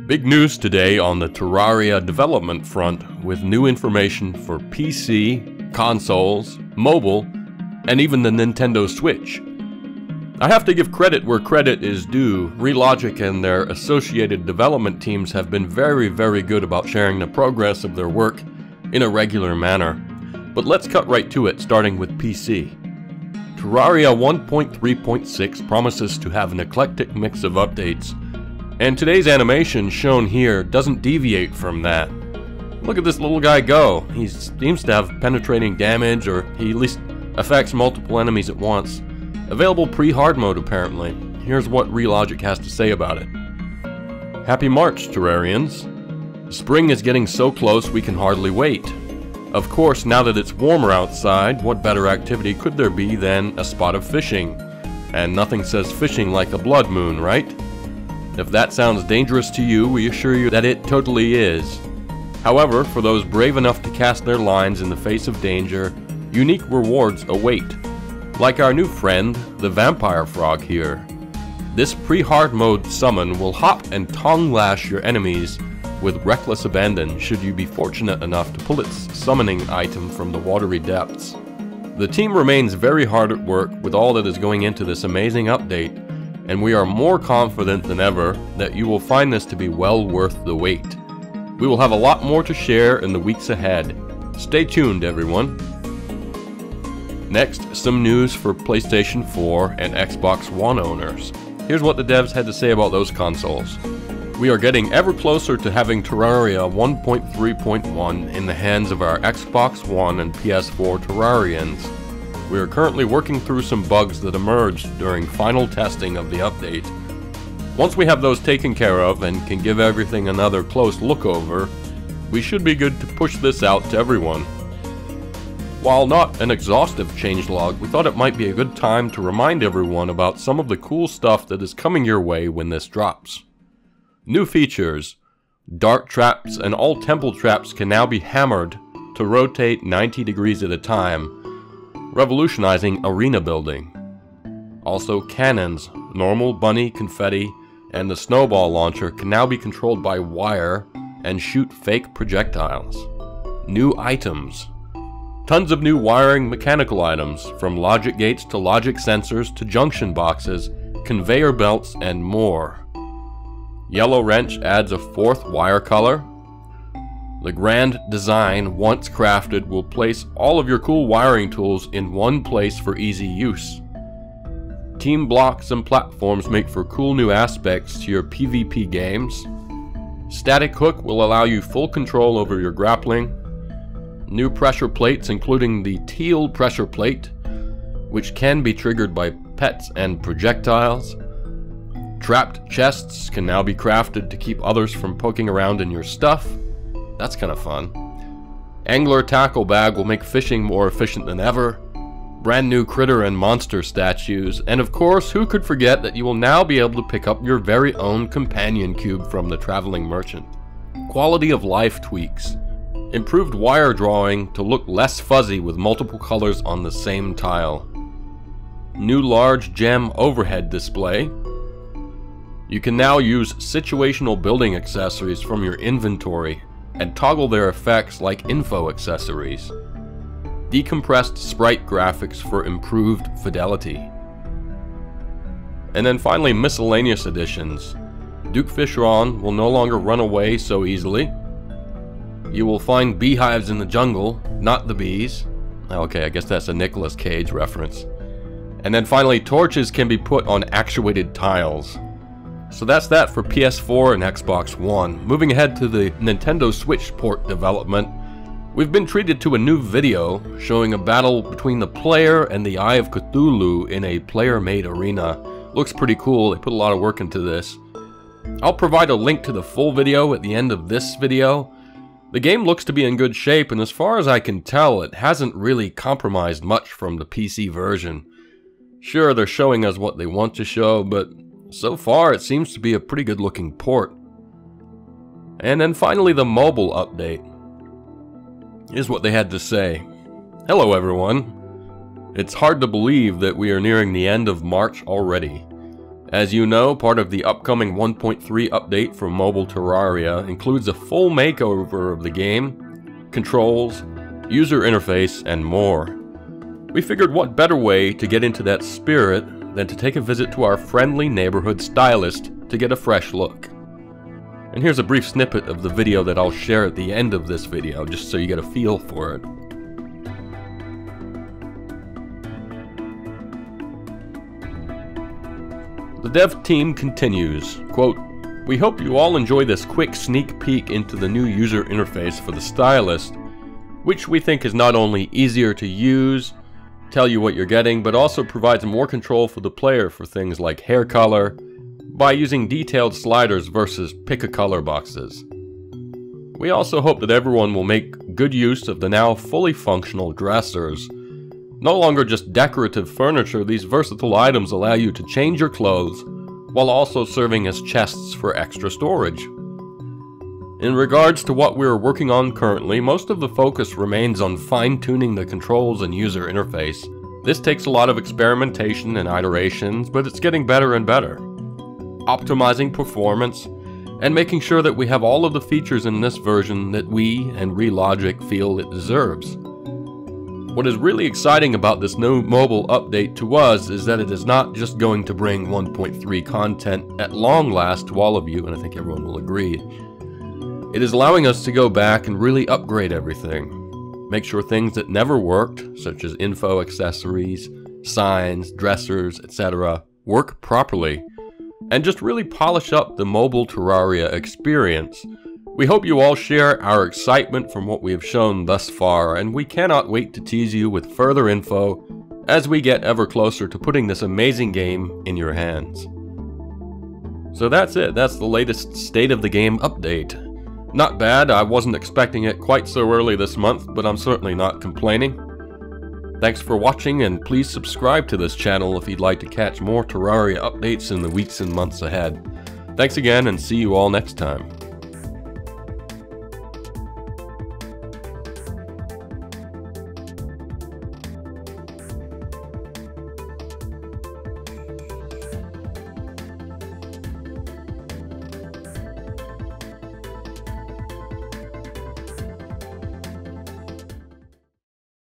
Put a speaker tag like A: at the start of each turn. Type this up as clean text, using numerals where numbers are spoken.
A: Big news today on the Terraria development front with new information for PC, consoles, mobile, and even the Nintendo Switch. I have to give credit where credit is due. Relogic and their associated development teams have been very good about sharing the progress of their work in a regular manner. But let's cut right to it, starting with PC. Terraria 1.3.6 promises to have an eclectic mix of updates, and today's animation shown here doesn't deviate from that. Look at this little guy go. He seems to have penetrating damage, or he at least affects multiple enemies at once. Available pre-hard mode apparently. Here's what Relogic has to say about it. Happy March, Terrarians. Spring is getting so close we can hardly wait. Of course, now that it's warmer outside, what better activity could there be than a spot of fishing? And nothing says fishing like a blood moon, right? If that sounds dangerous to you, we assure you that it totally is. However, for those brave enough to cast their lines in the face of danger, unique rewards await. Like our new friend, the vampire frog here. This pre-hard mode summon will hop and tongue lash your enemies with reckless abandon should you be fortunate enough to pull its summoning item from the watery depths. The team remains very hard at work with all that is going into this amazing update, and we are more confident than ever that you will find this to be well worth the wait. We will have a lot more to share in the weeks ahead. Stay tuned, everyone. Next, some news for PlayStation 4 and Xbox One owners. Here's what the devs had to say about those consoles. We are getting ever closer to having Terraria 1.3.1 in the hands of our Xbox One and PS4 Terrarians. We are currently working through some bugs that emerged during final testing of the update. Once we have those taken care of and can give everything another close look over, we should be good to push this out to everyone. While not an exhaustive changelog, we thought it might be a good time to remind everyone about some of the cool stuff that is coming your way when this drops. New features. Dart traps and all temple traps can now be hammered to rotate 90 degrees at a time, revolutionizing arena building. Also, cannons, normal, bunny, confetti, and the snowball launcher can now be controlled by wire and shoot fake projectiles. New items. Tons of new wiring mechanical items, from logic gates to logic sensors to junction boxes, conveyor belts, and more. Yellow wrench adds a fourth wire color. The grand design, once crafted, will place all of your cool wiring tools in one place for easy use. Team blocks and platforms make for cool new aspects to your PvP games. Static hook will allow you full control over your grappling. New pressure plates, including the teal pressure plate, which can be triggered by pets and projectiles. Trapped chests can now be crafted to keep others from poking around in your stuff. That's kind of fun. Angler tackle bag will make fishing more efficient than ever. Brand new critter and monster statues, and of course, who could forget that you will now be able to pick up your very own companion cube from the traveling merchant. Quality of life tweaks. Improved wire drawing to look less fuzzy with multiple colors on the same tile. New large gem overhead display. You can now use situational building accessories from your inventory and toggle their effects like info accessories. Decompressed sprite graphics for improved fidelity. And then finally, miscellaneous additions. Duke Fishron will no longer run away so easily. You will find beehives in the jungle, not the bees. Okay, I guess that's a Nicolas Cage reference. And then finally, torches can be put on actuated tiles. So that's that for PS4 and Xbox One. Moving ahead to the Nintendo Switch port development, we've been treated to a new video showing a battle between the player and the Eye of Cthulhu in a player-made arena. Looks pretty cool, they put a lot of work into this. I'll provide a link to the full video at the end of this video. The game looks to be in good shape, and as far as I can tell, it hasn't really compromised much from the PC version. Sure, they're showing us what they want to show, but so far it seems to be a pretty good looking port. And then finally the mobile update. Here's what they had to say. Hello everyone. It's hard to believe that we are nearing the end of March already. As you know, part of the upcoming 1.3 update for mobile Terraria includes a full makeover of the game, controls, user interface, and more. We figured what better way to get into that spirit than to take a visit to our friendly neighborhood stylist to get a fresh look. And here's a brief snippet of the video that I'll share at the end of this video, just so you get a feel for it. The dev team continues, quote, "We hope you all enjoy this quick sneak peek into the new user interface for the stylist, which we think is not only easier to use, tell you what you're getting, but also provides more control for the player for things like hair color, by using detailed sliders versus pick-a-color boxes. We also hope that everyone will make good use of the now fully functional dressers. No longer just decorative furniture, these versatile items allow you to change your clothes while also serving as chests for extra storage. In regards to what we're working on currently, most of the focus remains on fine-tuning the controls and user interface. This takes a lot of experimentation and iterations, but it's getting better and better. Optimizing performance and making sure that we have all of the features in this version that we and Relogic feel it deserves. What is really exciting about this new mobile update to us is that it is not just going to bring 1.3 content at long last to all of you, and I think everyone will agree. It is allowing us to go back and really upgrade everything. Make sure things that never worked, such as info accessories, signs, dressers, etc., work properly, and just really polish up the mobile Terraria experience. We hope you all share our excitement from what we have shown thus far, and we cannot wait to tease you with further info as we get ever closer to putting this amazing game in your hands. So that's it, that's the latest State of the Game update. Not bad, I wasn't expecting it quite so early this month, but I'm certainly not complaining. Thanks for watching, and please subscribe to this channel if you'd like to catch more Terraria updates in the weeks and months ahead. Thanks again, and see you all next time.